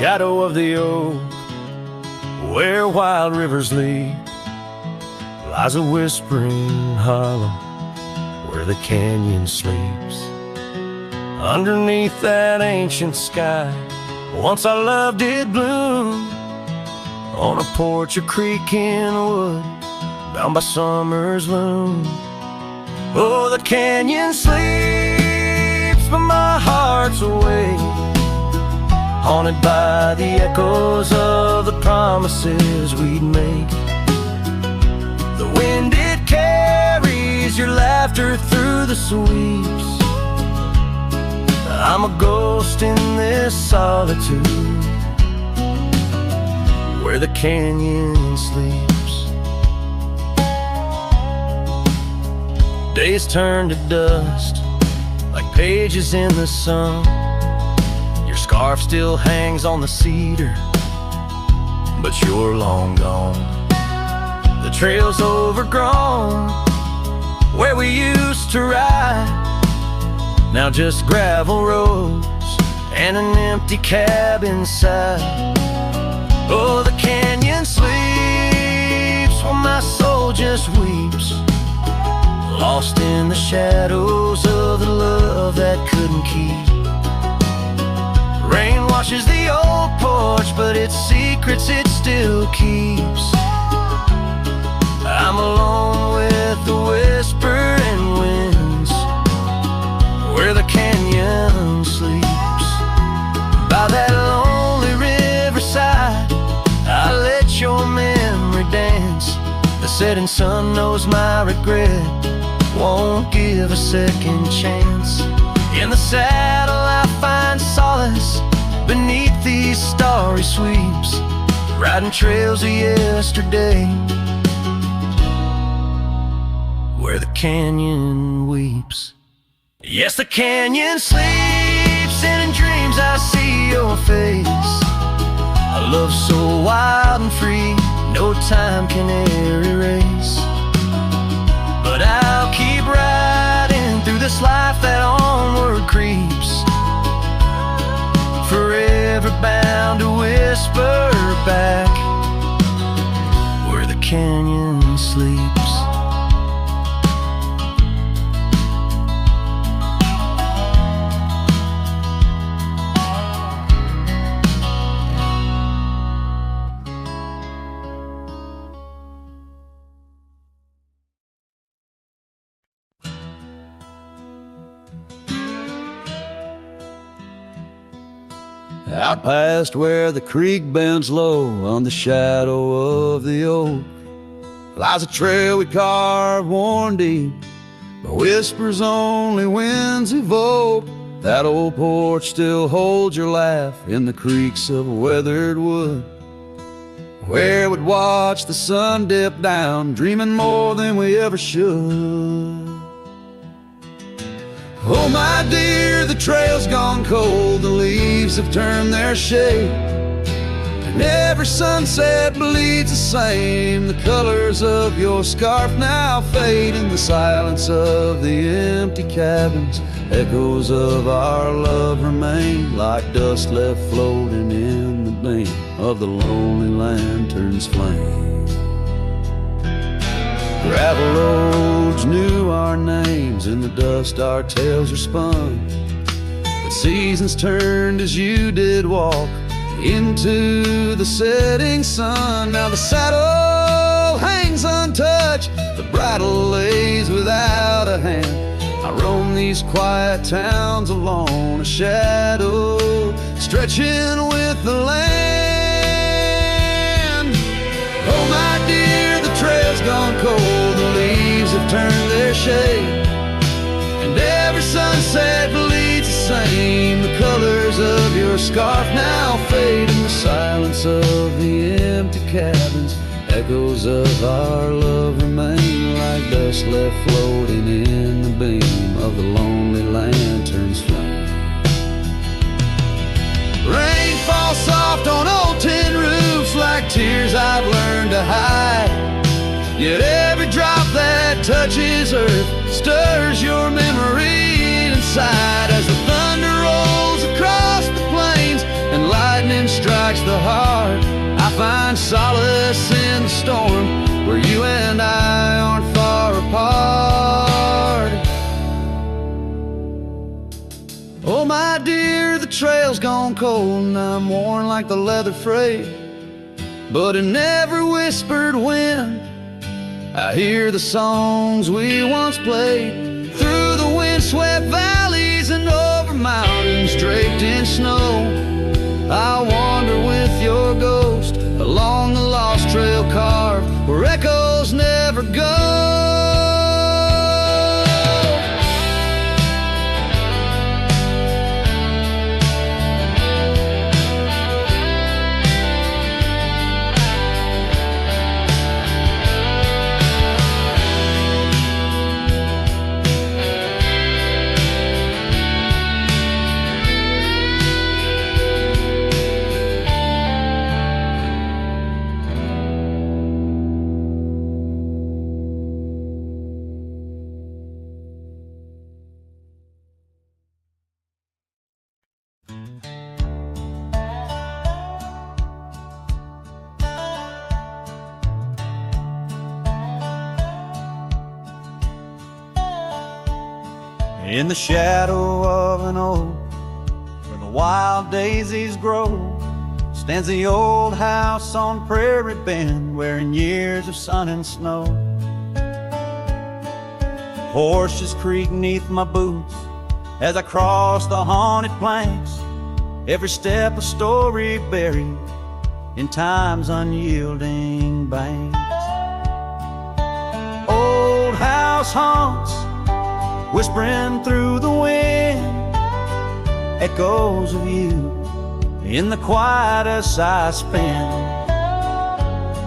shadow of the oak, where wild rivers lead, lies a whispering hollow where the canyon sleeps. Underneath that ancient sky, once our love did bloom, on a porch, a creek in wood, bound by summer's loom. Oh, the canyon sleeps, but my heart's awake, haunted by the echoes of the promises we'd make. The wind, it carries your laughter through the sweeps. I'm a ghost in this solitude, where the canyon sleeps. Days turn to dust, like pages in the sun. Your scarf still hangs on the cedar, but you're long gone. The trail's overgrown, where we used to ride, now just gravel roads and an empty cab inside. Oh, the canyon sleeps while my soul just weeps, lost in the shadows of the love that couldn't keep. Rain washes the old porch, but its secrets it still keeps. I'm alone with the whispering winds, where the canyon sleeps. By that lonely riverside, I let your memory dance. The setting sun knows my regret won't give a second chance. In the saddle I find solace beneath these starry sweeps, riding trails of yesterday, where the canyon weeps. Yes, the canyon sleeps, and in dreams I see your face. A love so wild and free, no time can e'er erase. But I'll keep riding through this life that onward creeps, forever bound to whisper back, where the canyon sleeps. Out past where the creek bends low, on the shadow of the oak, lies a trail we carved worn deep, but whispers only winds evoke. That old porch still holds your laugh in the creaks of weathered wood, where we'd watch the sun dip down, dreaming more than we ever should. Oh my dear, the trail's gone cold, the leaves have turned their shade, and every sunset bleeds the same. The colors of your scarf now fade, in the silence of the empty cabins, echoes of our love remain, like dust left floating in the beam of the lonely lantern's flame. Gravel roads knew our names, in the dust our tales are spun, but seasons turned as you did walk into the setting sun. Now the saddle hangs untouched, the bridle lays without a hand. I roam these quiet towns alone, a shadow stretching with the land. Oh my dear, the trail's gone cold, the leaves have turned their shade, and every sunset bleeds the same. The colors of your scarf now fade, in the silence of the empty cabins, echoes of our love remain, like dust left floating in the beam of the lonely lantern's flame. Rain falls soft on old tin roofs, like tears I've learned to hide, yet every drop that touches earth stirs your memory inside. As the thunder rolls across the plains and lightning strikes strikes the heart. I find solace in the storm, where you and I aren't far apart. Oh my dear, the trail's gone cold and I'm worn like the leather freight, but in every whispered wind I hear the songs we once played. Through the windswept valleys and over mountains draped in snow, I wander with your ghost along the lost trail carved where echoes never go. In the shadow of an oak, where the wild daisies grow, stands the old house on Prairie Bend, wearing years of sun and snow. Horses creak neath my boots as I cross the haunted planks, every step a story buried in time's unyielding banks. Old house haunts, whispering through the wind, echoes of you in the quiet as I spin.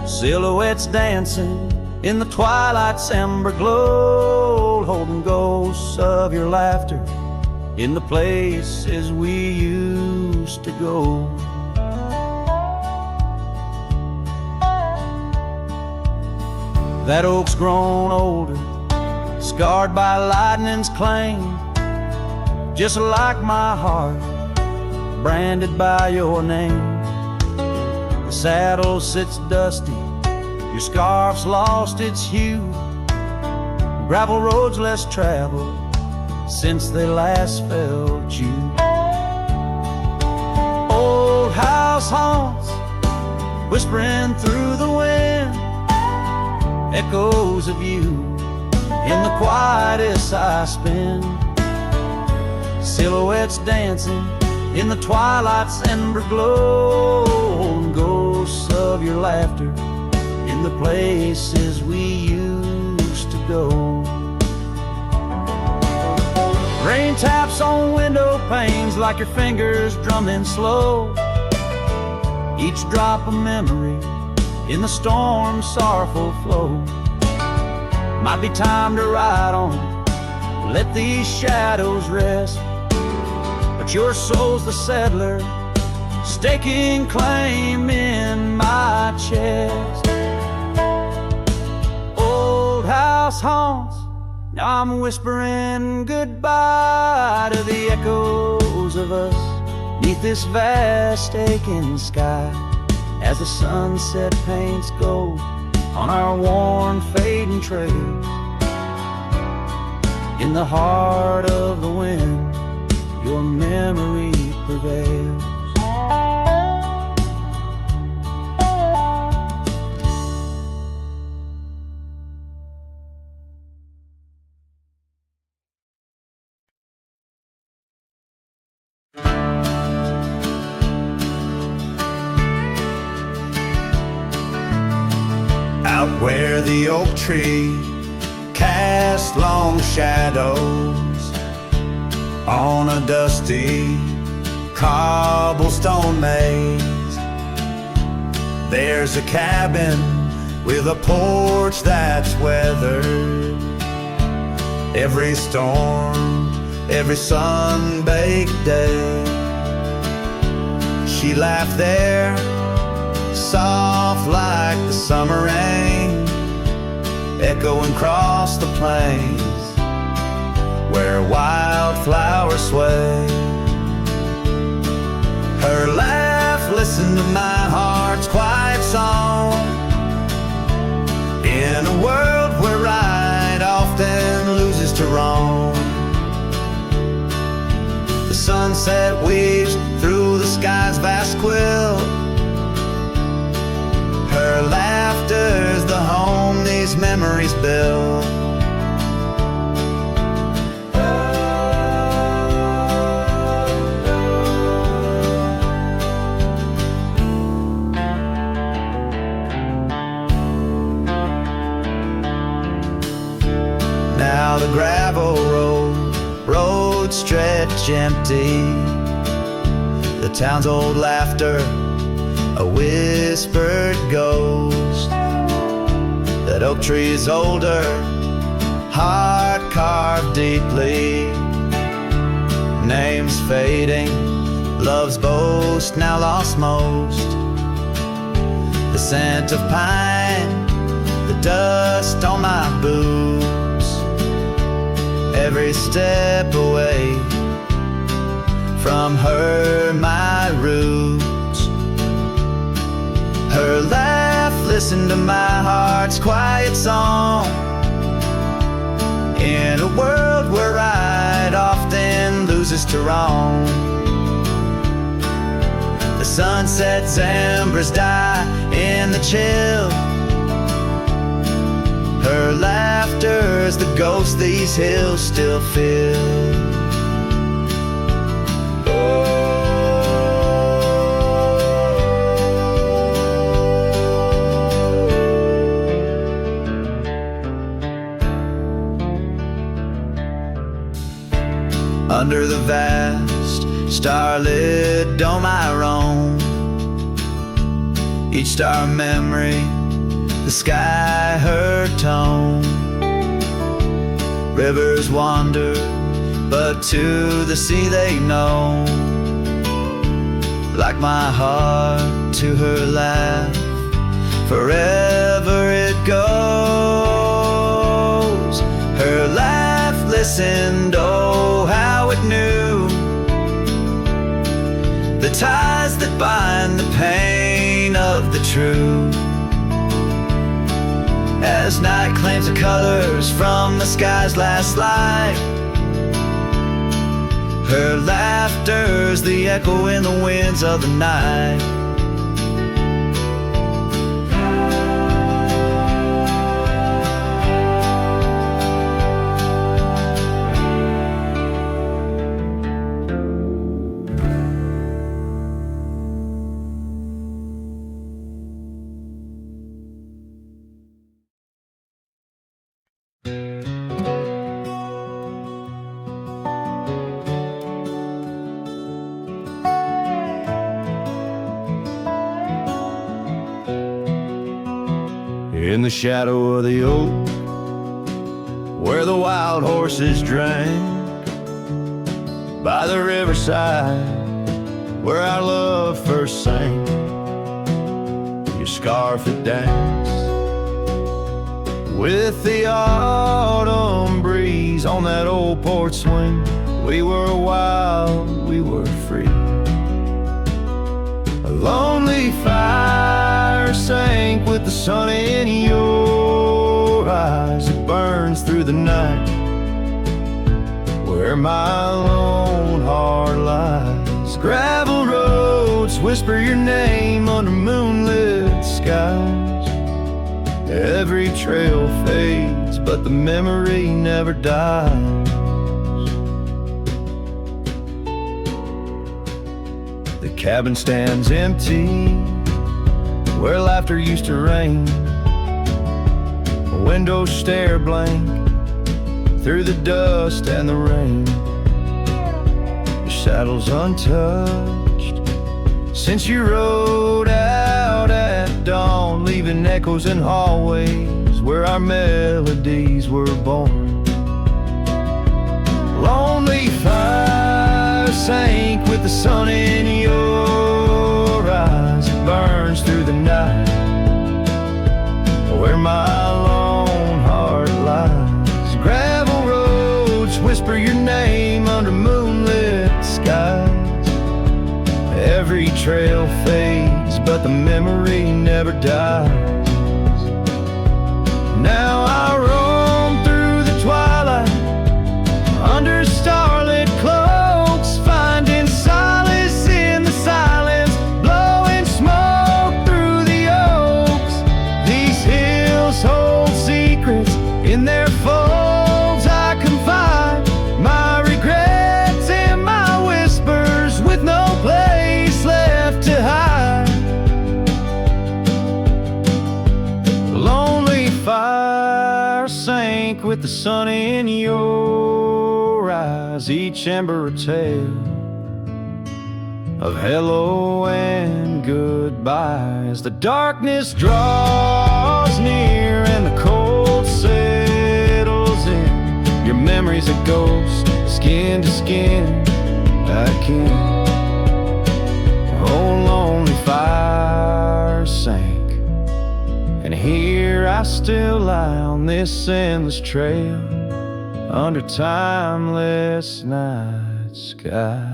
Silhouettes dancing in the twilight's ember glow, holding ghosts of your laughter in the places we used to go. That oak's grown older, scarred by lightning's claim, just like my heart, branded by your name. The saddle sits dusty, your scarf's lost its hue, gravel roads less traveled since they last felt you. Old house haunts, whispering through the wind, echoes of you in the quietest I spend. Silhouettes dancing in the twilight's ember glow, and ghosts of your laughter in the places we used to go. Rain taps on window panes like your fingers drumming slow, each drop a memory in the storm's sorrowful flow. Might be time to ride on, let these shadows rest, but your soul's the settler, staking claim in my chest. Old house haunts, now I'm whispering goodbye to the echoes of us neath this vast aching sky, as the sunset paints gold on our worn, fading trails. In the heart of the wind, your memory prevails. Out where the oak tree cast long shadows on a dusty cobblestone maze, there's a cabin with a porch that's weathered every storm, every sun-baked day. She laughed there, soft like the summer rain, echoing across the plains where wildflowers sway. Her laugh listen to my heart's quiet song. In a world where right often loses to wrong, the sunset weaves through the sky's vast quilt. Her laughter's the home these memories build. Now the gravel roads stretch empty. The town's old laughter, a whispered ghost. That oak tree is older, heart carved deeply. Names fading, love's boast now lost most. The scent of pine, the dust on my boots. Every step away from her, my roots. Her laugh, listen to my heart's quiet song. In a world where right often loses to wrong, the sunset's embers die in the chill. Her laughter's the ghost these hills still fill. Under the vast starlit dome I roam, each star a memory, the sky her tone. Rivers wander, but to the sea they know. Like my heart to her laugh, forever it goes. Her laugh listened, oh how it knew the ties that bind the pain of the true. As night claims the colors from the sky's last light, her laughter's the echo in the winds of the night. In the shadow of the oak, where the wild horses drank, by the riverside, where our love first sank, your scarf had danced with the autumn breeze on that old porch swing. We were wild, we were free. A lonely fire sank with the sun in your eyes. It burns through the night where my lone heart lies. Gravel roads whisper your name under moonlit skies. Every trail fades, but the memory never dies. The cabin stands empty where laughter used to reign. A window stare blank through the dust and the rain. Your saddle's untouched since you rode out at dawn, leaving echoes in hallways where our melodies were born. Lonely fire sank with the sun in your eyes. It burns through the night where my lone heart lies. Gravel roads whisper your name under moonlit skies. Every trail fades, but the memory never dies. Now I roam through the twilight, under starlit cloaks, finding solace in the silence, blowing smoke through the oaks. These hills hold secrets in their folds. I confide my regrets and my whispers with no place left to hide. The lonely fire sank with the sun in your eyes, each ember a tale of hello and goodbye. As the darkness draws near and the cold settles in, your memory's a ghost, skin to skin. I can't. Oh, lonely fire sank, and here I still lie on this endless trail under timeless night sky.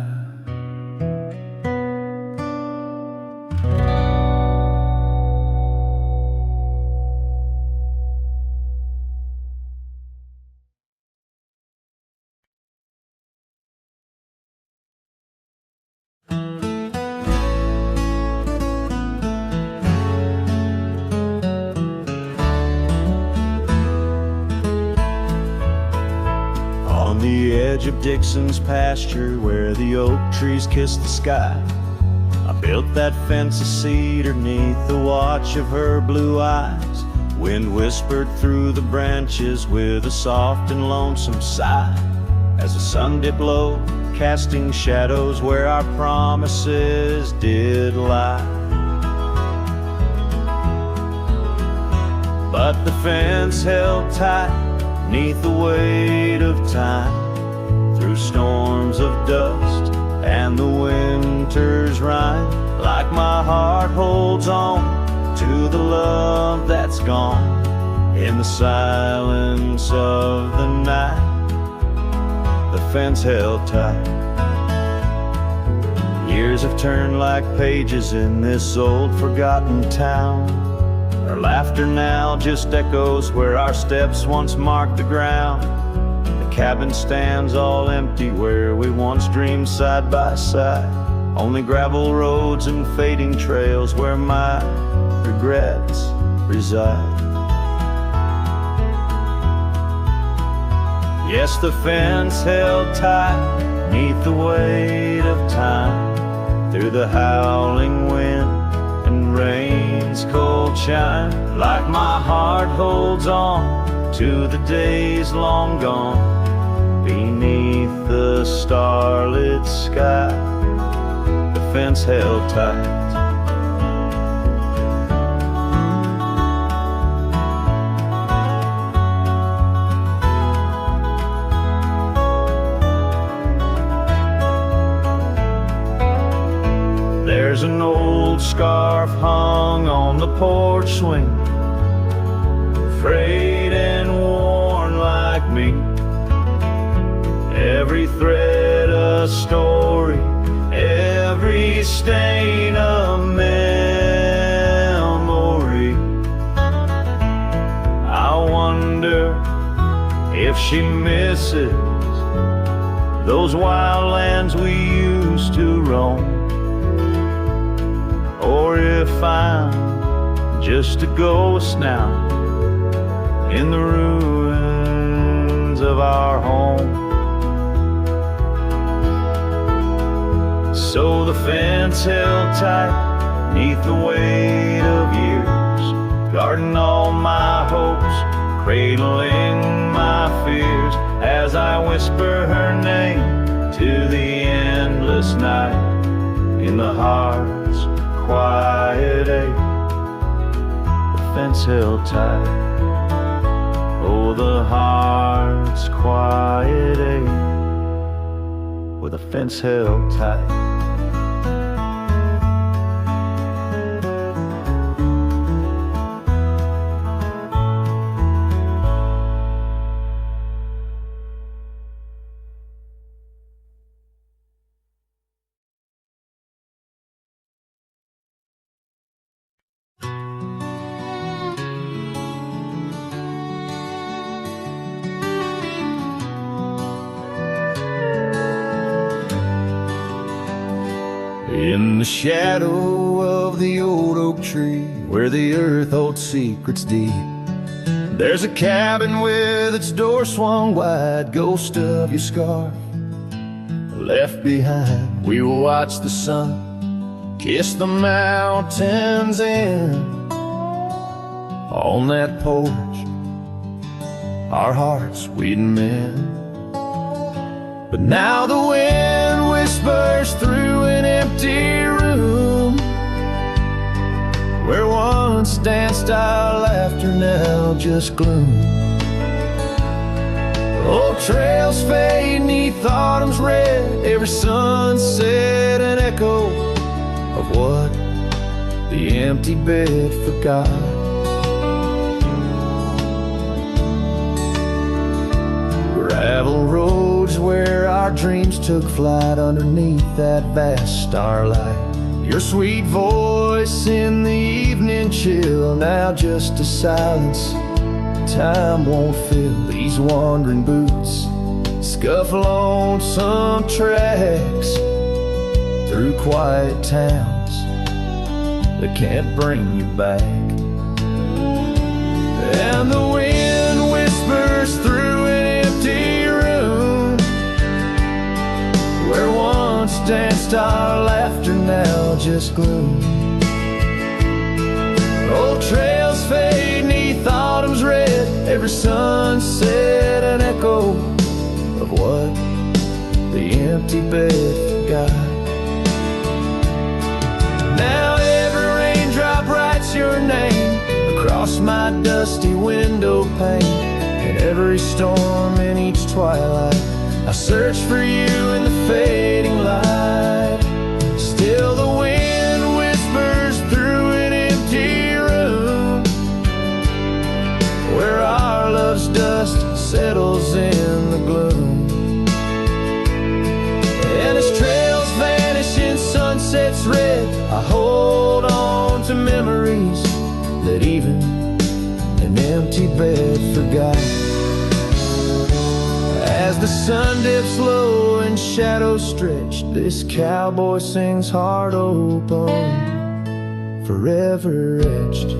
On the edge of Dixon's pasture, where the oak trees kiss the sky, I built that fence of cedar neath the watch of her blue eyes. Wind whispered through the branches with a soft and lonesome sigh, as the sun dipped low, casting shadows where our promises did lie. But the fence held tight neath the weight of time, through storms of dust and the winter's rime. Like my heart holds on to the love that's gone in the silence of the night, the fence held tight. Years have turned like pages in this old forgotten town. Our laughter now just echoes where our steps once marked the ground. The cabin stands all empty where we once dreamed side by side. Only gravel roads and fading trails where my regrets reside. Yes, the fence held tight neath the weight of time, through the howling wind and rain's cold chime. Like my heart holds on to the days long gone, beneath the starlit sky, the fence held tight. There's an old scarf hung on the porch swing, frayed and worn like me. Every thread a story, every stain a memory. I wonder if she misses those wild lands we used to roam, or if I'm just a ghost now in the ruins of our home. So the fence held tight neath the weight of years, guarding all my hopes, cradling my fears, as I whisper her name to the endless night in the heart's quiet ache. The fence held tight. Oh, the heart's quiet ache, with a fence held tight. In the shadow of the old oak tree, where the earth holds secrets deep, there's a cabin with its door swung wide, ghost of your scarf left behind. We will watch the sun kiss the mountains in. On that porch, our hearts we'd mend. But now the wind whispers through an empty room, where once danced our laughter, now just gloom. Old trails fade 'neath autumn's red, every sunset an echo of what the empty bed forgot. Gravel roads where our dreams took flight, underneath that vast starlight. Your sweet voice in the evening chill, now just a silence time won't fill. These wandering boots scuffle on some tracks through quiet towns that can't bring you back. And the wind whispers through an empty room, where once danced our laughter, now just gloom. Old trails fade 'neath autumn's red, every sunset an echo of what the empty bed forgot. Now every raindrop writes your name across my dusty window pane, and every storm in each twilight I search for you in the fading light. Still the wind whispers through an empty room, where our love's dust settles in the gloom. And as trails vanish in sunset's red, I hold on to memories that even an empty bed forgot. As the sun dips low and shadows stretch, this cowboy sings heart open, forever etched.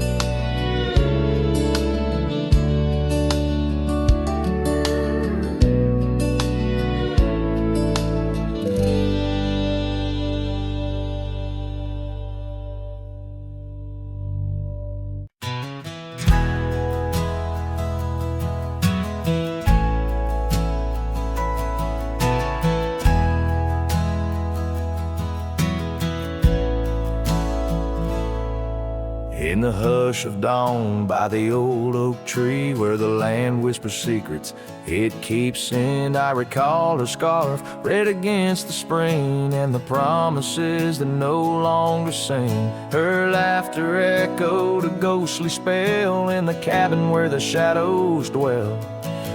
In the hush of dawn by the old oak tree, where the land whispers secrets it keeps in, I recall her scarf red against the spring, and the promises that no longer sing. Her laughter echoed a ghostly spell in the cabin where the shadows dwell.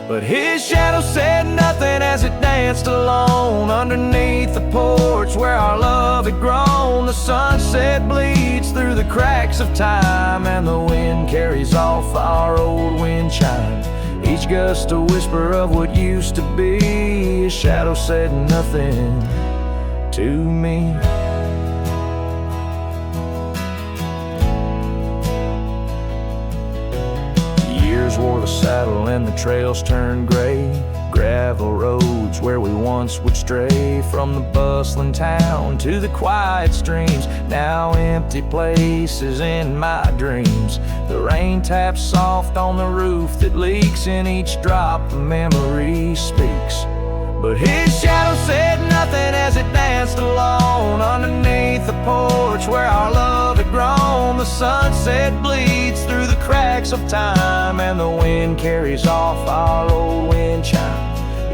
But his shadow said nothing as it danced alone underneath the porch where our love had grown. The sunset bleeds through the cracks of time, and the wind carries off our old wind chime. Each gust a whisper of what used to be. His shadow said nothing to me. Years wore the saddle and the trails turned gray. Gravel roads where we once would stray, from the bustling town to the quiet streams, now empty places in my dreams. The rain taps soft on the roof that leaks, in each drop the memory speaks. But his shadow said nothing as it danced alone underneath the porch where our love had grown. The sunset bleeds through the cracks of time, and the wind carries off our old wind chime.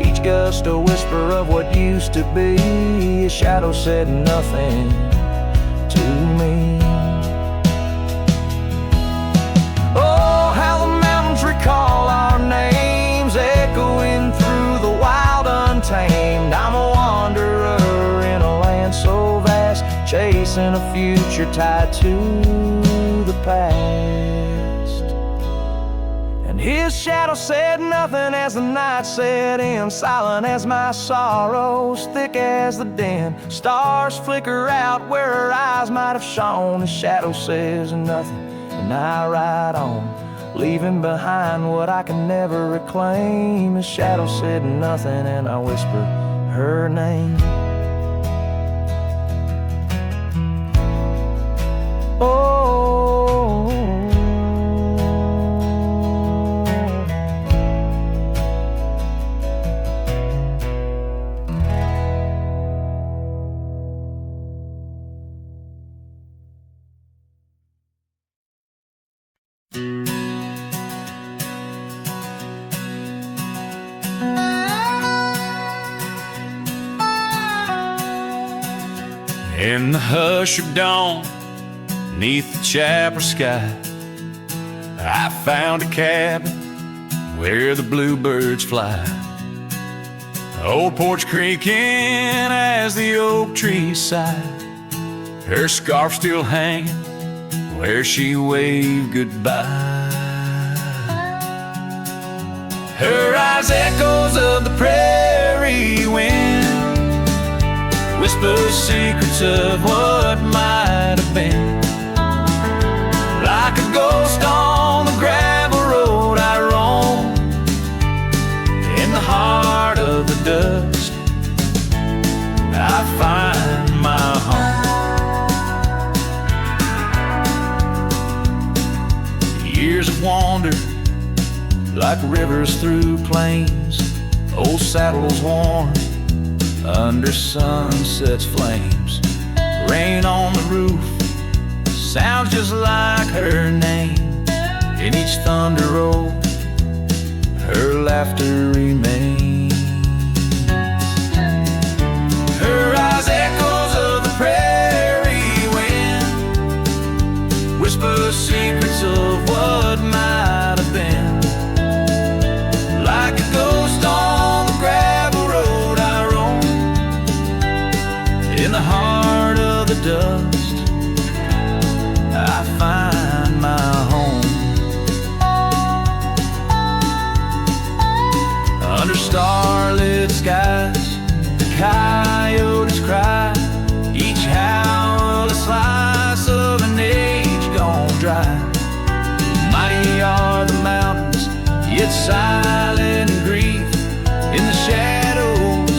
Each gust a whisper of what used to be. His shadow said nothing to me. Oh, how the mountains recall our names, echoing through the wild untamed. I'm a wanderer in a land so vast, chasing a future tied to the past. And His shadow said nothing as the night set in, silent as my sorrows, thick as the den. Stars flicker out where her eyes might have shone. His shadow says nothing, and I ride on, leaving behind what I can never reclaim. His shadow said nothing, and I whispered her name. Oh, in the hush of dawn, neath the chapel sky, I found a cabin where the bluebirds fly. Old porch creaking as the oak trees sigh, her scarf still hanging where she waved goodbye. Her eyes echoes of the prairie wind, whispers secrets of what might have been. Like a ghost on the gravel road I roam, in the heart of the dust I find my home. Years of wander like rivers through plains, old saddles worn under sunset's flames. Rain on the roof sounds just like her name. In each thunder roll, her laughter remains. Her eyes echoes of the prairie wind, whisper secrets of what might have been. Like a ghost on the gravel road I roam, in the heart of the dust I find my home. Under starlit skies, the coyotes cry, each howl a slice of an age gone dry. Mighty are the mountains, yet silent in grief. In the shadows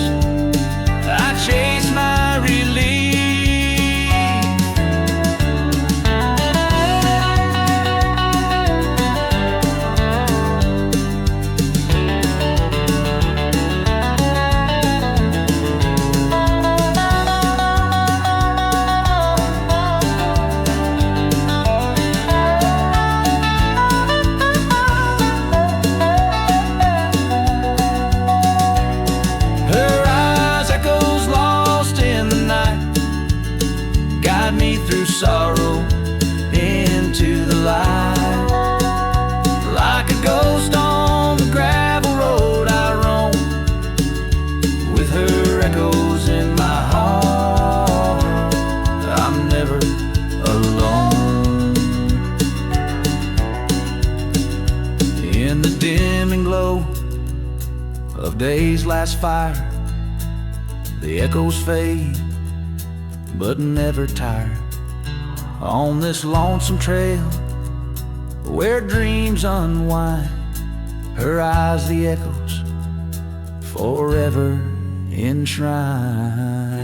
I chase my relief. Sorrow into the light. Like a ghost on the gravel road I roam, with her echoes in my heart. I'm never alone. In the dimming glow of day's last fire, the echoes fade but never tire. On this lonesome trail where dreams unwind, her eyes the echoes forever enshrined.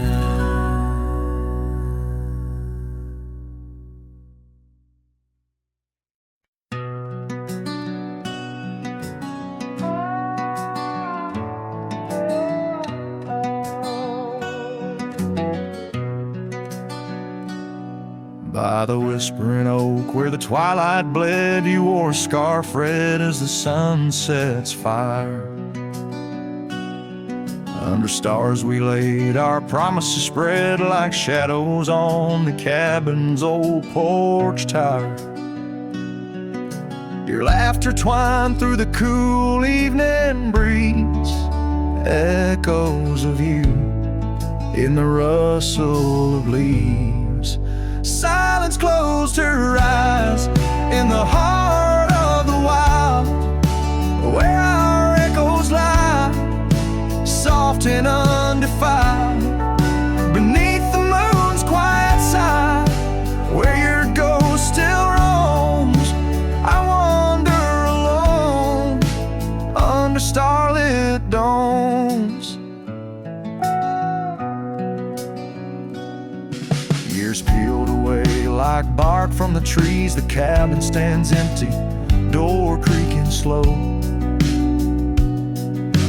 By the whispering oak where the twilight bled, you wore a scarf red as the sun sets fire. Under stars we laid our promises spread like shadows on the cabin's old porch tower. Your laughter twined through the cool evening breeze, echoes of you in the rustle of leaves. Silence closed her eyes in the heart of the wild, bark from the trees, the cabin stands empty, door creaking slow.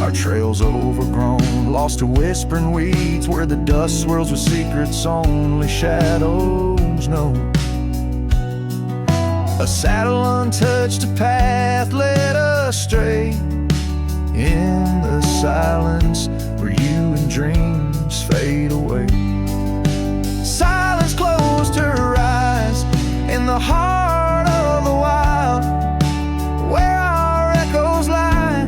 Our trail's overgrown, lost to whispering weeds, where the dust swirls with secrets only shadows know. A saddle untouched, a path led astray, in the silence where you and dreams fade away. Silence closed her eyes in the heart of the wild, where our echoes lie,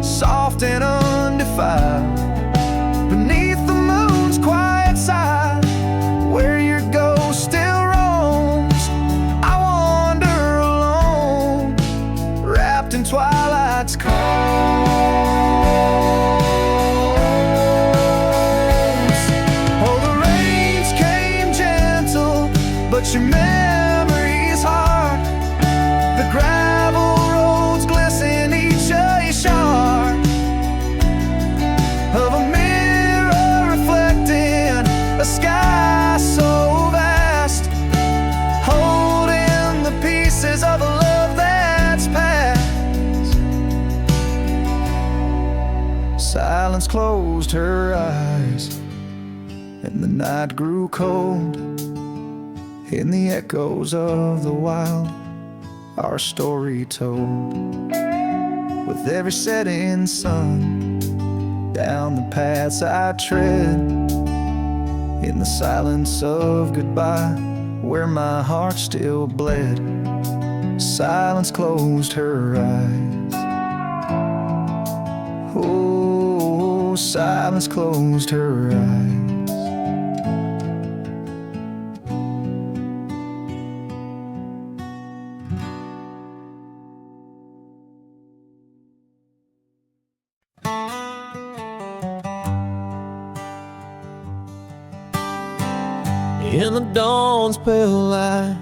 soft and undefiled, beneath the moon's quiet side, where your ghost still roams. I wander alone, wrapped in twilight's calm. But your memory's hard. The gravel roads glisten, each a shard of a mirror reflecting a sky so vast, holding the pieces of a love that's past. Silence closed her eyes, and the night grew cold. In the echoes of the wild, our story told. With every setting sun, down the paths I tread, in the silence of goodbye, where my heart still bled. Silence closed her eyes. Oh, silence closed her eyes. In the dawn's pale light,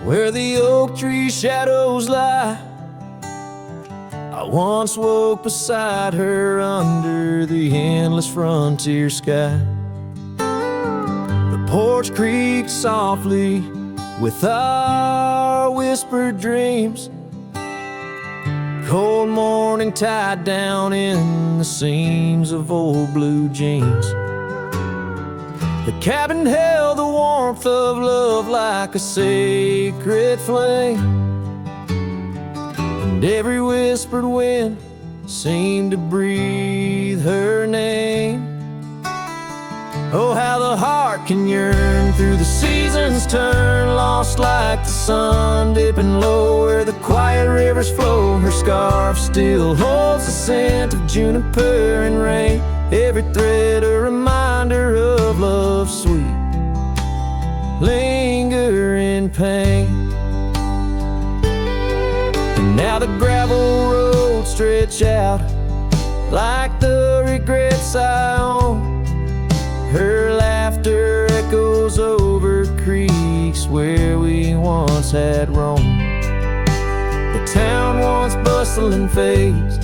where the oak tree shadows lie, I once woke beside her under the endless frontier sky. The porch creaked softly with our whispered dreams, cold morning tied down in the seams of old blue jeans. The cabin held the warmth of love like a sacred flame, and every whispered wind seemed to breathe her name. Oh, how the heart can yearn through the seasons turn, lost like the sun dipping low where the quiet rivers flow. Her scarf still holds the scent of juniper and rain, every thread a reminder of love's sweet lingering pain. And now the gravel roads stretch out like the regrets I own. Her laughter echoes over creeks where we once had roamed. The town once bustling fades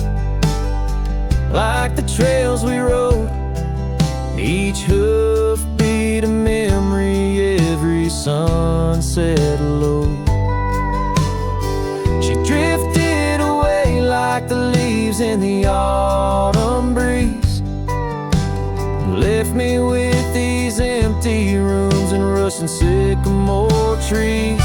like the trails we rode, each hoof beat a memory, every sunset low. She drifted away like the leaves in the autumn breeze, left me with these empty rooms and rusting sycamore trees.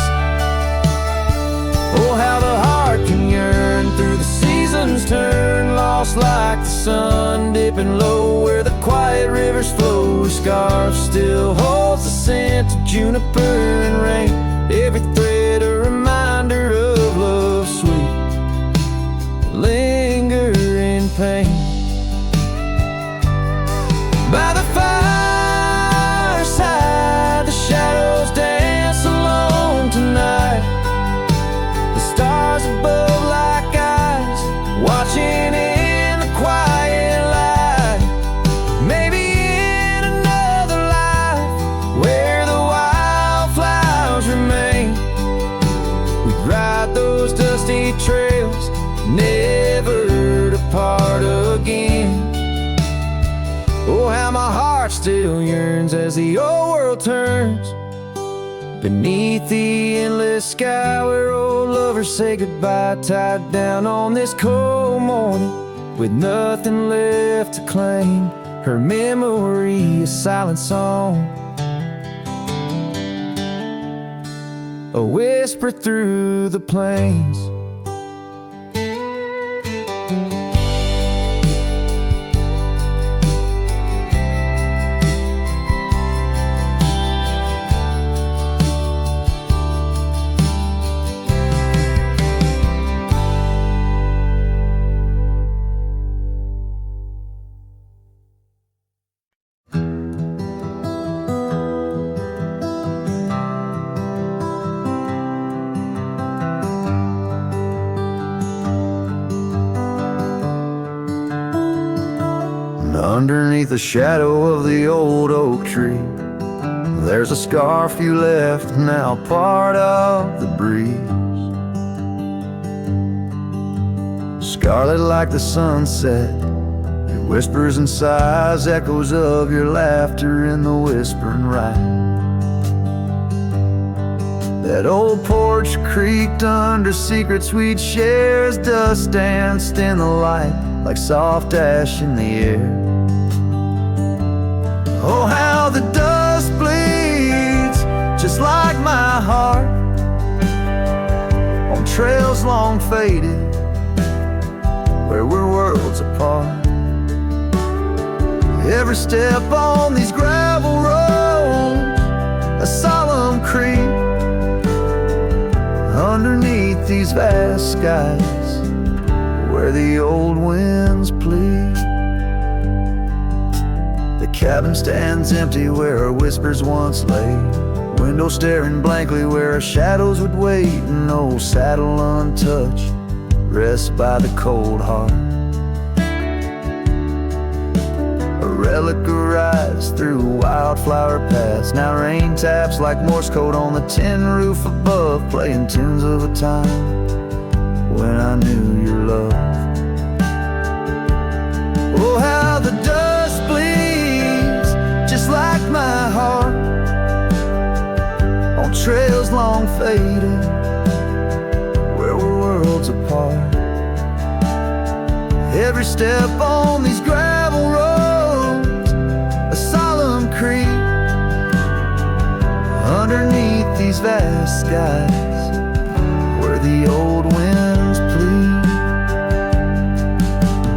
Oh, how the heart can yearn through the seasons turn, lost like the sun dipping low where the quiet rivers flow. Her scarf still holds the scent of juniper and rain, every thread a reminder of love's sweet lingering pain. By the fireside, the shadows dance alone tonight, the stars above like eyes watching in the quiet light. Maybe in another life where the wildflowers remain, we'd ride those dusty trails, never to part again. Oh, how my heart still yearns as the old world turns, Beneath the endless sky where old lovers say goodbye, tied down on this cold morning with nothing left to claim. Her memory, a silent song, a whisper through the plains. Underneath the shadow of the old oak tree, there's a scarf you left, now part of the breeze. Scarlet like the sunset, it whispers and sighs, echoes of your laughter in the whispering ride. That old porch creaked under secrets we'd share as dust danced in the light like soft ash in the air. Oh, how the dust bleeds, just like my heart, on trails long faded, where we're worlds apart. Every step on these gravel roads, a solemn creep, underneath these vast skies, where the old winds plead. The cabin stands empty where our whispers once lay, window staring blankly where our shadows would wait. An old saddle untouched rests by the cold heart. A relic arrives through wildflower paths. Now rain taps like Morse code on the tin roof above, playing tunes of a time when I knew your love. Oh, how the dust bleeds, just like my heart, on trails long faded, where we're worlds apart. Every step on these gravel roads, a solemn creep, underneath these vast skies, where the old winds plead.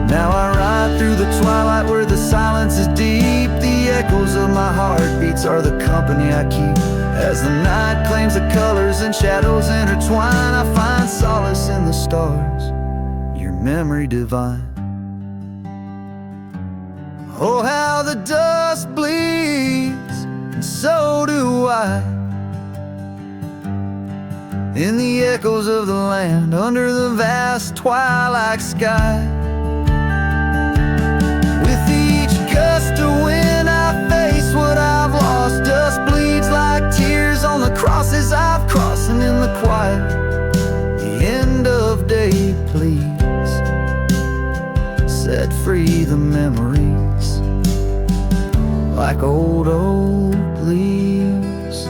Now I ride through the twilight where the silence is deep. The echoes of my heartbeats are the company I keep. As the night claims the colors and shadows intertwine, I find solace in the stars, your memory divine. Oh, how the dust bleeds, and so do I, in the echoes of the land, under the vast twilight sky. With each gust of wind I face what I've lost. Dust bleeds like tears on the crosses I've crossed. And in the quiet, the end of day, please set free the memories like old leaves.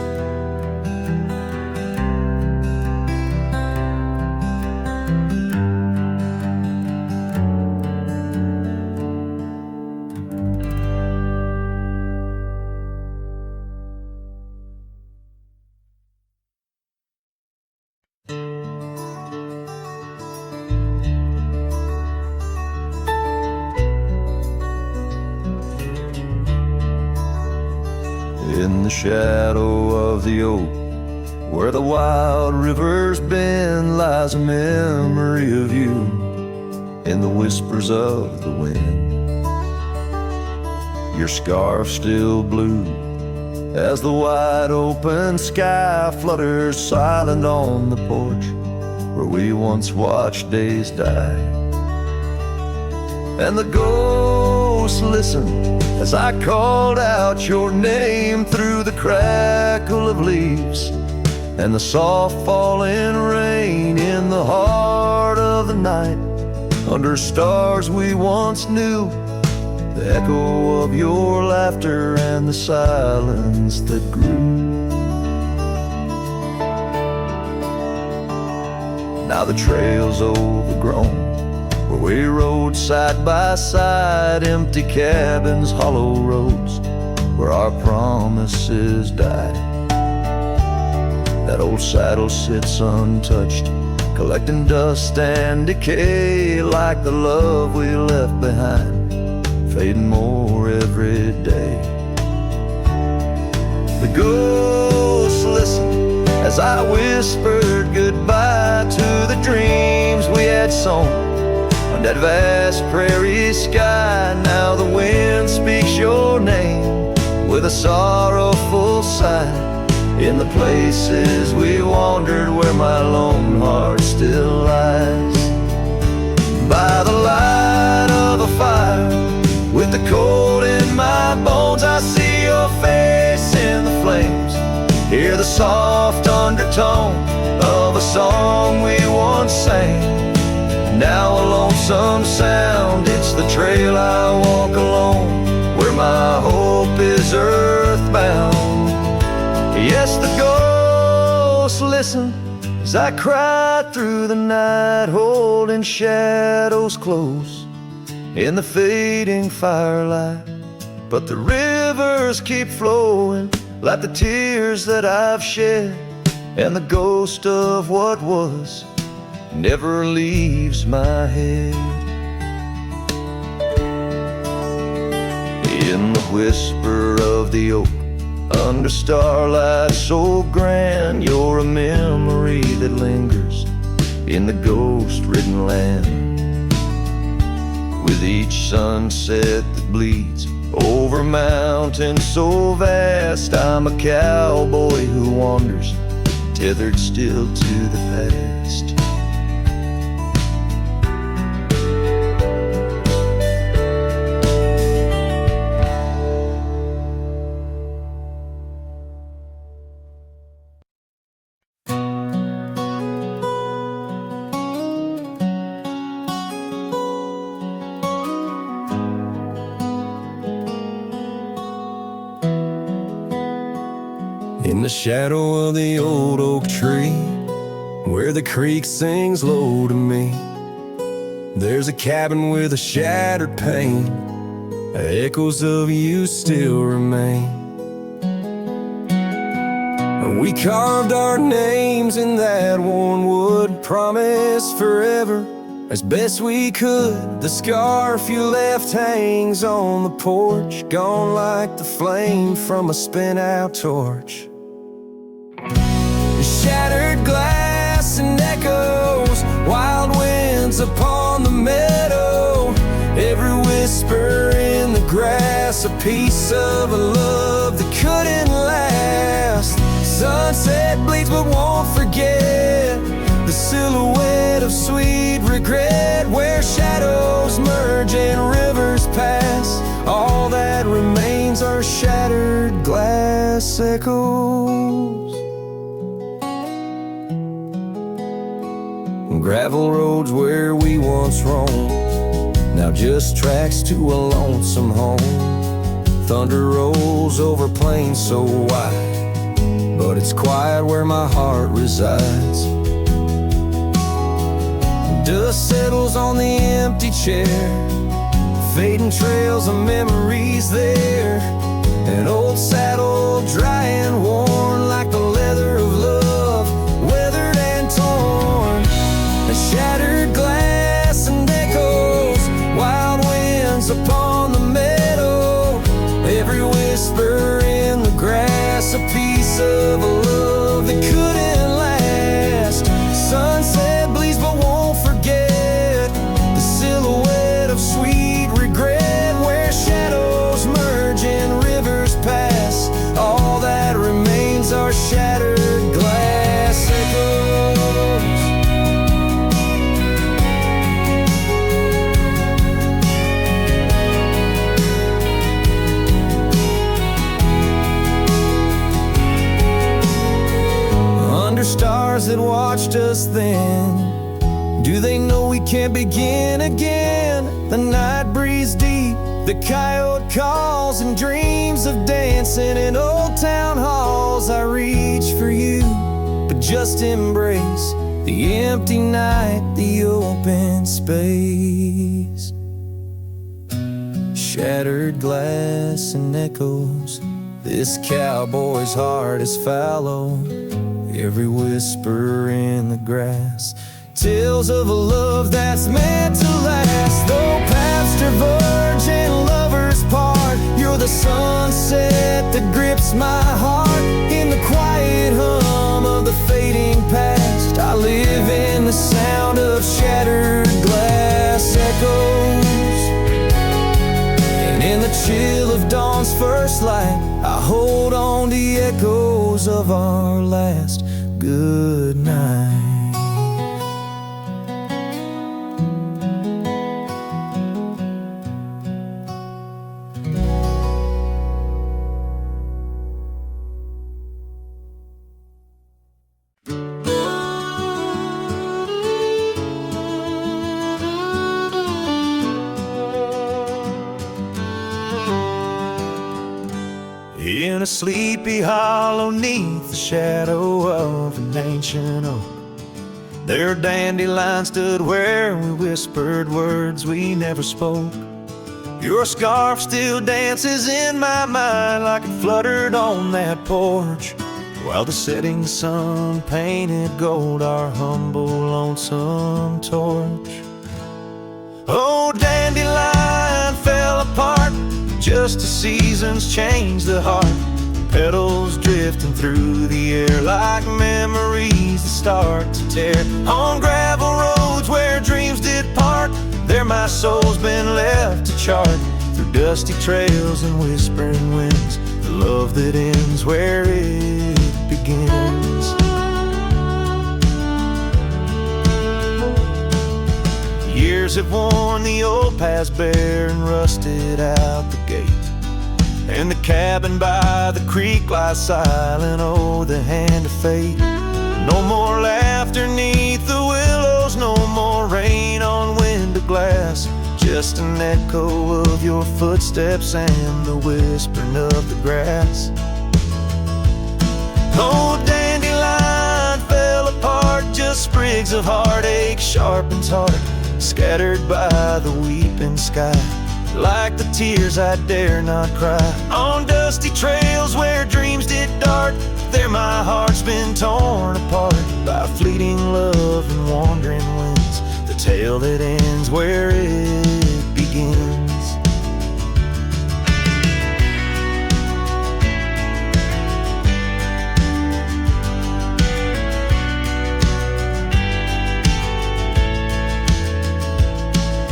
In the shadow of the oak, where the wild rivers bend, lies a memory of you in the whispers of the wind. Your scarf still blue as the wide open sky flutters silent on the porch where we once watched days die. And the ghosts listened as I called out your name through the crackle of leaves and the soft falling rain. In the heart of the night, under stars we once knew, the echo of your laughter and the silence that grew. Now the trail's overgrown, where we rode side by side. Empty cabins, hollow roads, where our promises died. That old saddle sits untouched, collecting dust and decay, like the love we left behind, fading more every day. The ghosts listen as I whispered goodbye to the dreams we had sown on that vast prairie sky. Now the wind speaks your name with a sorrowful sigh, in the places we wandered, where my lone heart still lies. By the light of a fire, with the cold in my bones, I see your face in the flames, hear the soft undertone of a song we once sang. Now a lonesome sound, it's the trail I walk alone, where my hope is earthbound. Yes, the ghosts listen as I cry through the night, holding shadows close in the fading firelight. But the rivers keep flowing like the tears that I've shed, and the ghost of what was never leaves my head. In the whisper of the oak, under starlight so grand, you're a memory that lingers in the ghost-ridden land. With each sunset that bleeds over mountains so vast, I'm a cowboy who wanders, tethered still to the past. In the shadow of the old oak tree, where the creek sings low to me, there's a cabin with a shattered pane, echoes of you still remain. We carved our names in that worn wood, promised forever as best we could. The scarf you left hangs on the porch, gone like the flame from a spent-out torch. Shattered glass and echoes, wild winds upon the meadow, every whisper in the grass, a piece of a love that couldn't last. Sunset bleeds but won't forget the silhouette of sweet regret, where shadows merge and rivers pass. All that remains are shattered glass echoes. Gravel roads where we once roamed, now just tracks to a lonesome home. Thunder rolls over plains so wide, but it's quiet where my heart resides. Dust settles on the empty chair, fading trails of memories there. An old saddle dry and worn like the leather of love, weathered and torn. Shattered glass and echoes, wild winds upon the meadow, every whisper in the grass, a piece of a love that couldn't last. Sunset bleeds but won't forget the silhouette of sweet regret, where shadows merge and rivers pass. All that remains are shattered glass echoes. Stars that watched us then, do they know we can't begin again? The night breeze deep, the coyote calls, and dreams of dancing in old town halls. I reach for you, but just embrace The empty night, the open space, shattered glass and echoes. This cowboy's heart is fallow. Every whisper in the grass tales of a love that's meant to last. Though paths diverge and lovers part, you're the sunset that grips my heart. In the quiet hum of the fading past, I live in the sound of shattered glass echoes. And in the chill of dawn's first light, I hold on to the echoes of our last good night. In a sleepy hollow neath the shadow of an ancient oak, their dandelion stood where we whispered words we never spoke. Your scarf still dances in my mind like it fluttered on that porch, while the setting sun painted gold our humble lonesome torch. Oh, dandelion fell apart just as seasons change the heart. Petals drifting through the air like memories that start to tear. On gravel roads where dreams did part, there my soul's been left to chart. Through dusty trails and whispering winds, the love that ends where it begins. Years have worn the old paths bare and rusted out the gate, and the cabin by the creek lies silent, oh, the hand of fate. No more laughter neath the willows, no more rain on window glass, just an echo of your footsteps and the whispering of the grass. Oh, dandelion fell apart, just sprigs of heartache sharpens heart, scattered by the weeping sky, like the tears I dare not cry. On dusty trails where dreams did dart, there my heart's been torn apart by fleeting love and wandering winds, the tale that ends where it begins.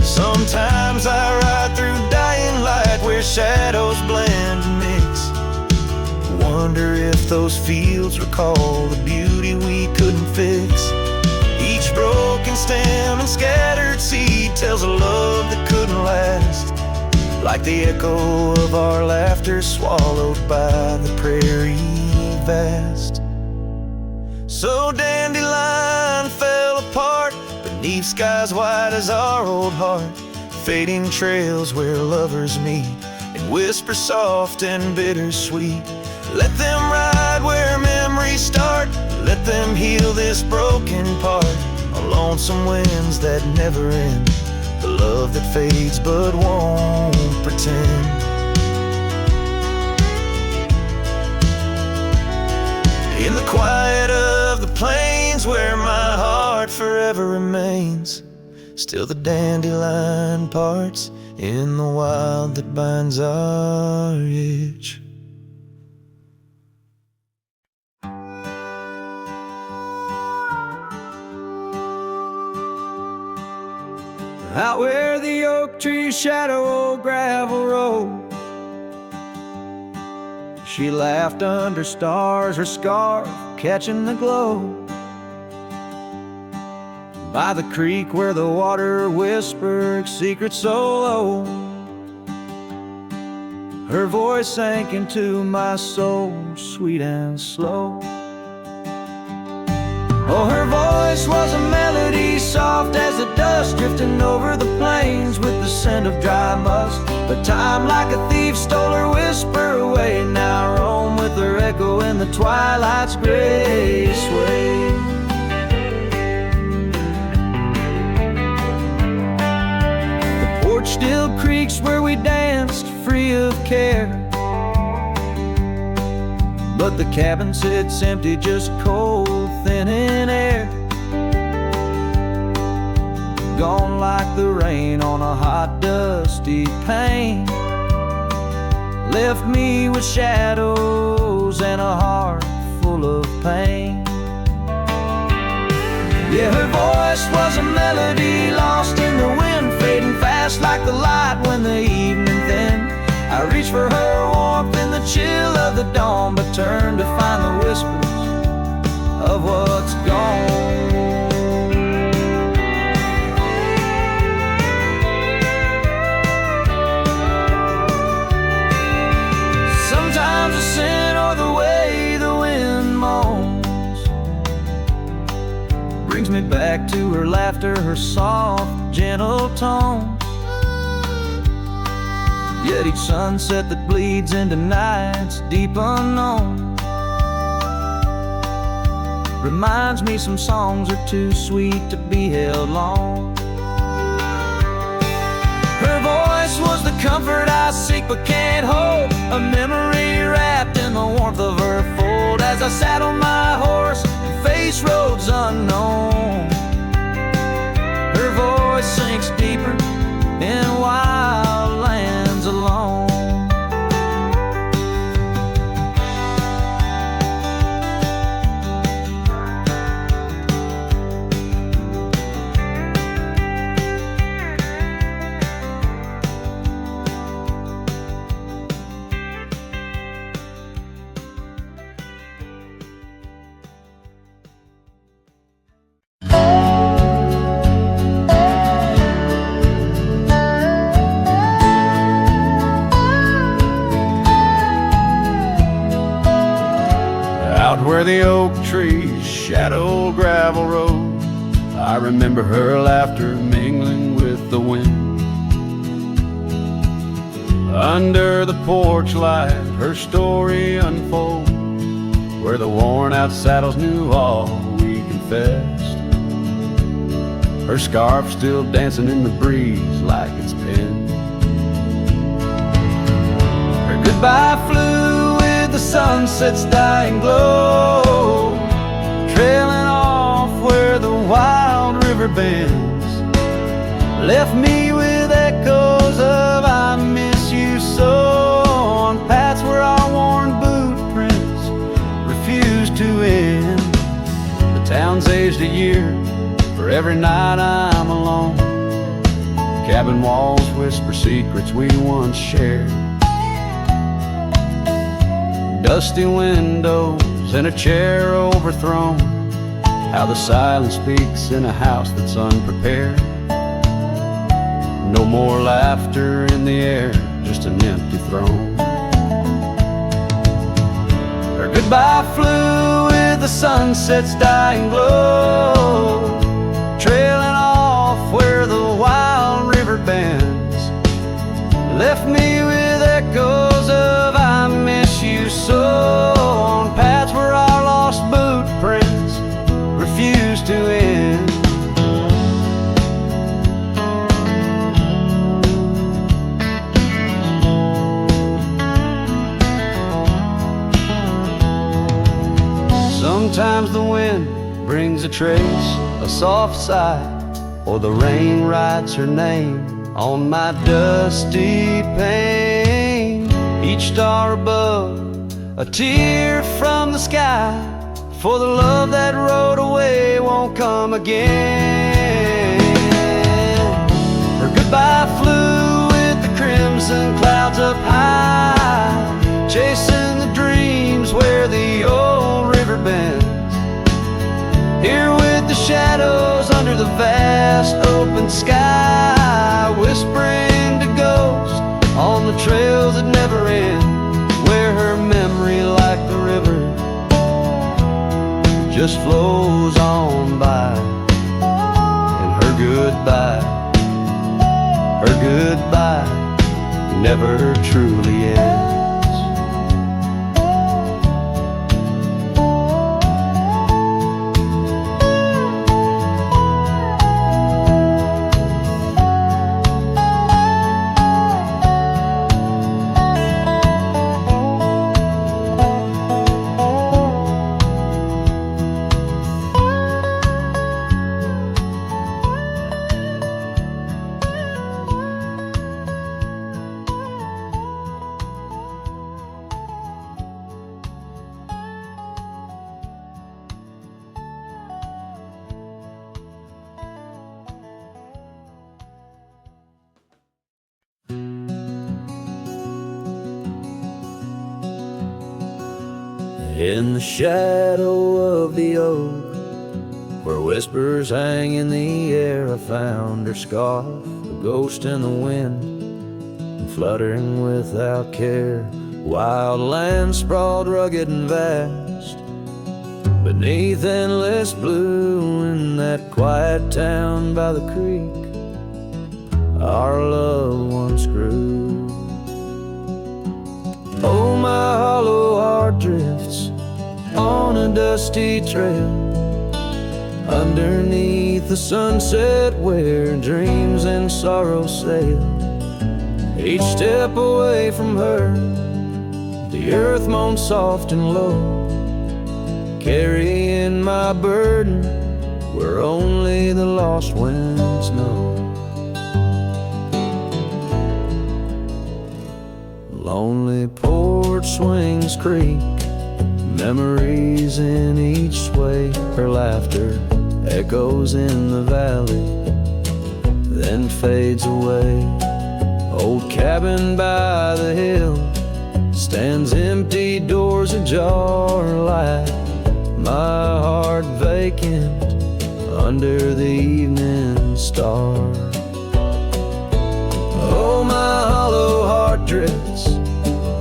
Sometimes I ride through dying light where shadows blend and mix. Wonder if those fields recall the beauty we couldn't fix. Each broken stem and scattered seed tells a love that couldn't last, like the echo of our laughter swallowed by the prairie vast. So dandelion fell apart beneath skies white as our old heart, fading trails where lovers meet and whisper soft and bittersweet. Let them ride where memories start, let them heal this broken part, on lonesome winds that never end, the love that fades but won't pretend. In the quiet of the plains where my heart forever remains, still the dandelion parts in the wild that binds our itch. Out where the oak trees shadow old gravel road, she laughed under stars, her scarf catching the glow. By the creek where the water whispered secrets so low, her voice sank into my soul, sweet and slow. Oh, her voice was a melody soft as the dust drifting over the plains with the scent of dry musk. But time like a thief stole her whisper away. Now I roam with her echo in the twilight's gray sway. Still creeks where we danced free of care, but the cabin sits empty, just cold, thin in air. Gone like the rain on a hot, dusty pane. Left me with shadows and a heart full of pain. Yeah, her voice was a melody lost in the wind, fading fast like the light when the evening thinned. I reached for her warmth in the chill of the dawn, but turned to find the whispers of what's gone. Sometimes the scent or the way the wind moans brings me back to her laughter, her soft, gentle tone. Yet each sunset that bleeds into nights deep unknown reminds me some songs are too sweet to be held long. Her voice was the comfort I seek but can't hold, a memory wrapped in the warmth of her fold. As I sat on my horse and faced roads unknown, her voice sinks deeper in wild lands alone. Where the oak trees shadow gravel road, I remember her laughter mingling with the wind. Under the porch light, her story unfolds, where the worn out saddles knew all we confessed. Her scarf still dancing in the breeze like it's pinned. Her goodbye flew with the sunset's dying glow, trailing off where the wild river bends. Left me with echoes of I miss you so, on paths where our worn boot prints refused to end. The town's aged a year for every night I'm alone. Cabin walls whisper secrets we once shared. Dusty windows and a chair overthrown, how the silence speaks in a house that's unprepared. No more laughter in the air, just an empty throne. Her goodbye flew with the sunset's dying glow, trailing off where the wild river bends. Left me with echoes of I miss you so, on paths where our lost boot prints refuse to end. Sometimes the wind brings a trace, a soft sigh, or the rain writes her name on my dusty pane. Each star above, a tear from the sky, for the love that rode away won't come again. Her goodbye flew with the crimson clouds up high, chasing the dreams where the old river bends. Here with the shadows under the vast open sky, whispering to ghosts on the trails that never end, where her memory like the river just flows on by. And her goodbye never truly ends. In the shadow of the oak, where whispers hang in the air, I found her scarf, a ghost in the wind, fluttering without care. Wild land sprawled rugged and vast, beneath endless blue. In that quiet town by the creek, our love once grew. Oh, my hollow heart drifts on a dusty trail, underneath the sunset where dreams and sorrow sail. Each step away from her, the earth moans soft and low, carrying my burden where only the lost winds know. Lonely porch swings creak, memories in each sway. Her laughter echoes in the valley, then fades away. Old cabin by the hill stands empty, doors ajar, light my heart vacant under the evening star. Oh, my hollow heart drifts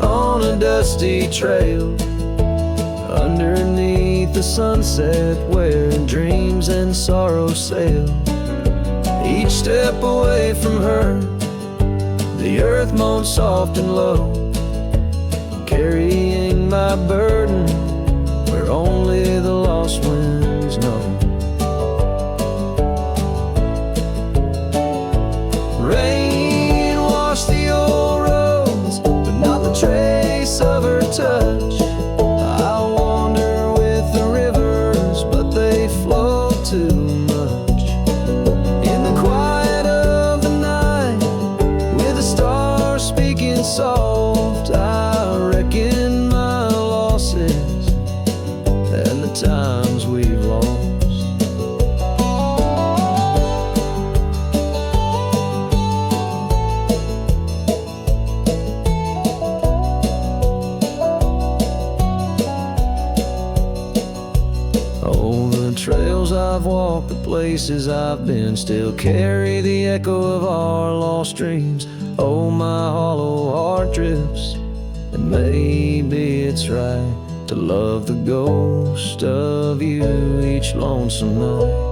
on a dusty trail, underneath the sunset where dreams and sorrow sail. Each step away from her, the earth moans soft and low, carrying my burden where only the lost winds know. Rain washed the old roads, but not the trace of her touch. I wander with the rivers, but they flow too much. In the quiet of the night, with the stars speaking soft, I reckon my losses and the times we've lost. Oh, the trails I've walked, the places I've been, still carry the echo of our lost dreams. Oh, my hollow heart drifts, and maybe it's right to love the ghost of you each lonesome night.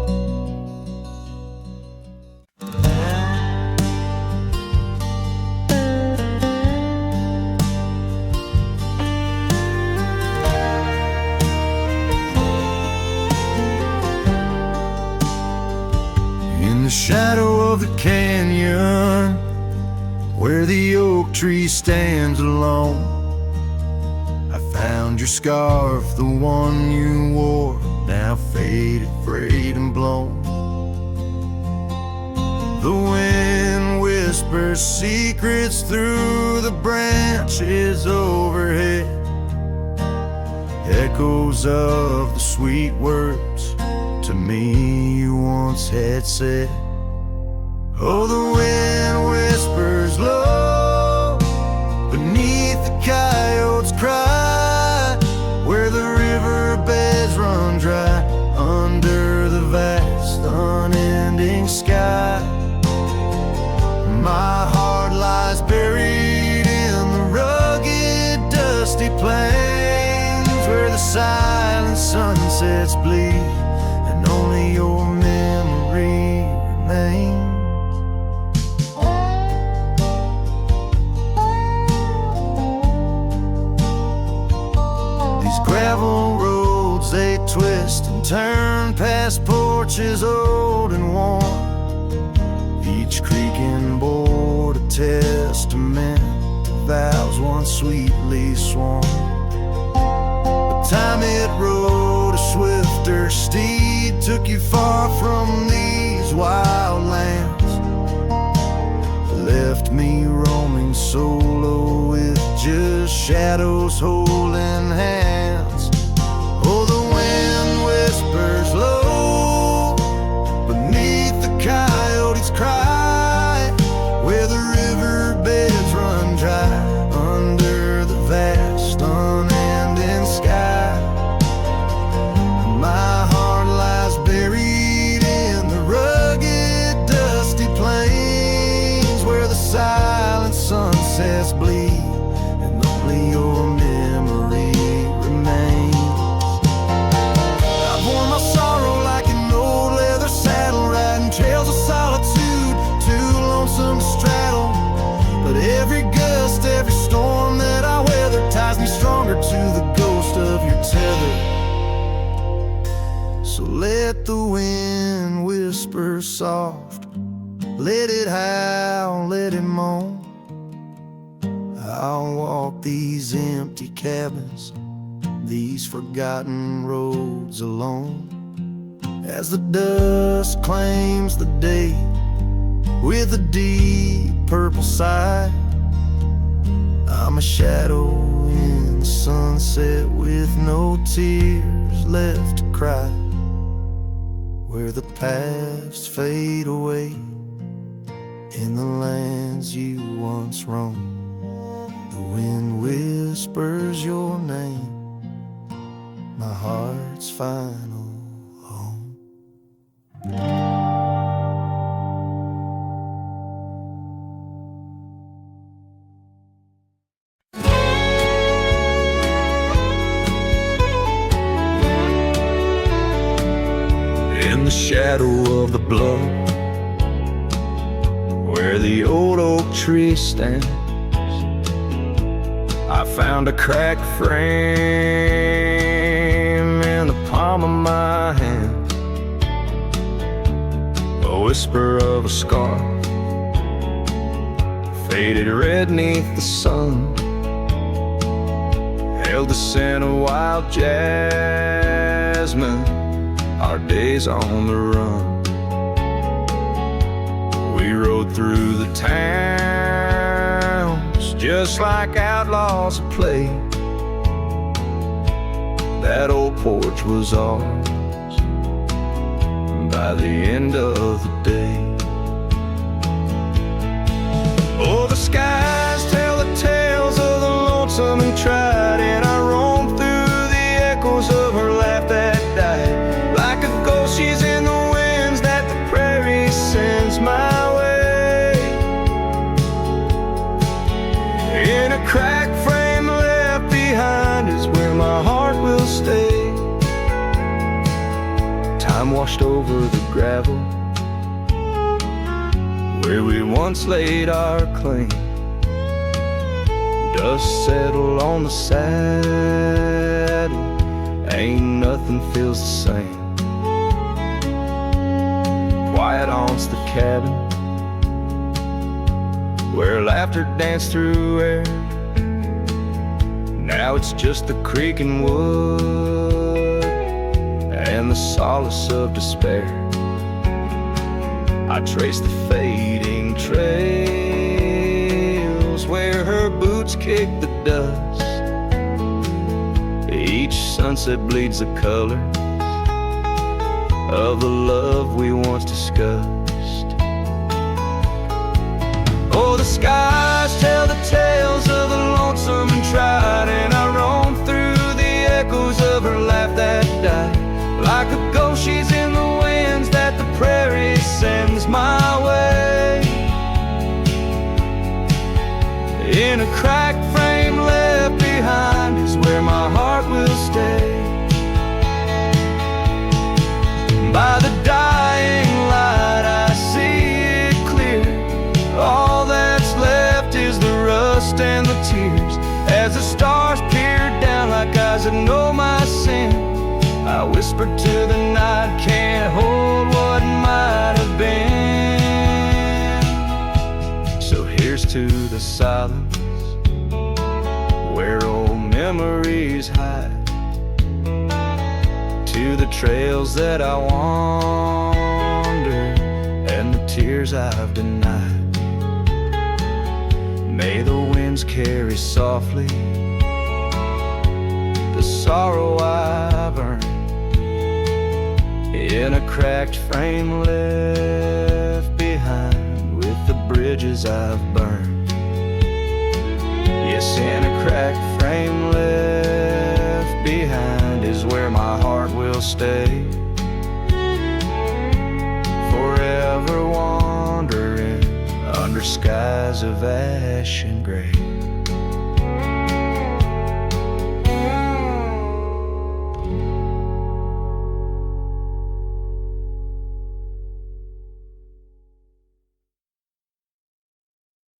In the shadow of the canyon, where the oak tree stands alone, I found your scarf, the one you wore, now faded, frayed and blown. The wind whispers secrets through the branches overhead, echoes of the sweet words to me you once had said. Oh, the wind whispers low beneath the coyote's cry, where the riverbeds run dry under the vast unending sky. My heart lies buried in the rugged dusty plains, where the silent sunsets bleed and only your memory remains. Gravel roads, they twist and turn past porches old and worn, each creaking board a testament to vows once sweetly sworn. But time it rode a swifter steed, took you far from these wild lands, left me roaming solo with just shadows holding hands. Oh, the wind whispers low beneath the coyote's cry, where the riverbeds run dry under the vast unending sky. lonesome to straddle, but every gust, every storm that I weather ties me stronger to the ghost of your tether. So let the wind whisper soft, let it howl, let it moan. I'll walk these empty cabins, these forgotten roads alone. As the dust claims the day with a deep purple sigh, I'm a shadow in the sunset with no tears left to cry. Where the paths fade away in the lands you once roamed, the wind whispers your name, my heart's final home. In the shadow of the bluff, where the old oak tree stands, I found a cracked frame in the palm of my hand, a whisper of a scar, faded red neath the sun, held the scent of wild jasmine, our days on the run. We rode through the towns just like outlaws at play. That old porch was ours by the end of the day. Oh, the skies tell the tales of the lonesome and tried, and I roamed through the echoes of her laugh that died. Like a ghost, she's in the winds that the prairie sends my way. In a cracked frame left behind is where my heart will stay. Time washed over the gravel where we once laid our claim. Dust settled on the saddle, ain't nothing feels the same. Quiet haunts the cabin where laughter danced through air. Now it's just the creaking wood and the solace of despair. I trace the fading trails where her boots kick the dust. Each sunset bleeds the color of the love we once discussed. Oh, the skies tell the tales of the lonesome and tried, and I roam through the echoes of her laugh that died. Like a ghost, she's in the winds that the prairie sends my way. In a cracked frame left behind is where my heart will stay. By the dying light I see it clear. All that's left is the rust and the tears. As the stars peer down like eyes that know my sin, I whisper to the night, can't hold what might have been. So here's to the silence where old memories hide, to the trails that I wander and the tears I've denied. May the winds carry softly the sorrow I've earned, in a cracked frame left behind with the bridges I've burned. Yes, in a cracked frame left behind is where my heart will stay. Forever wandering under skies of ash and gray.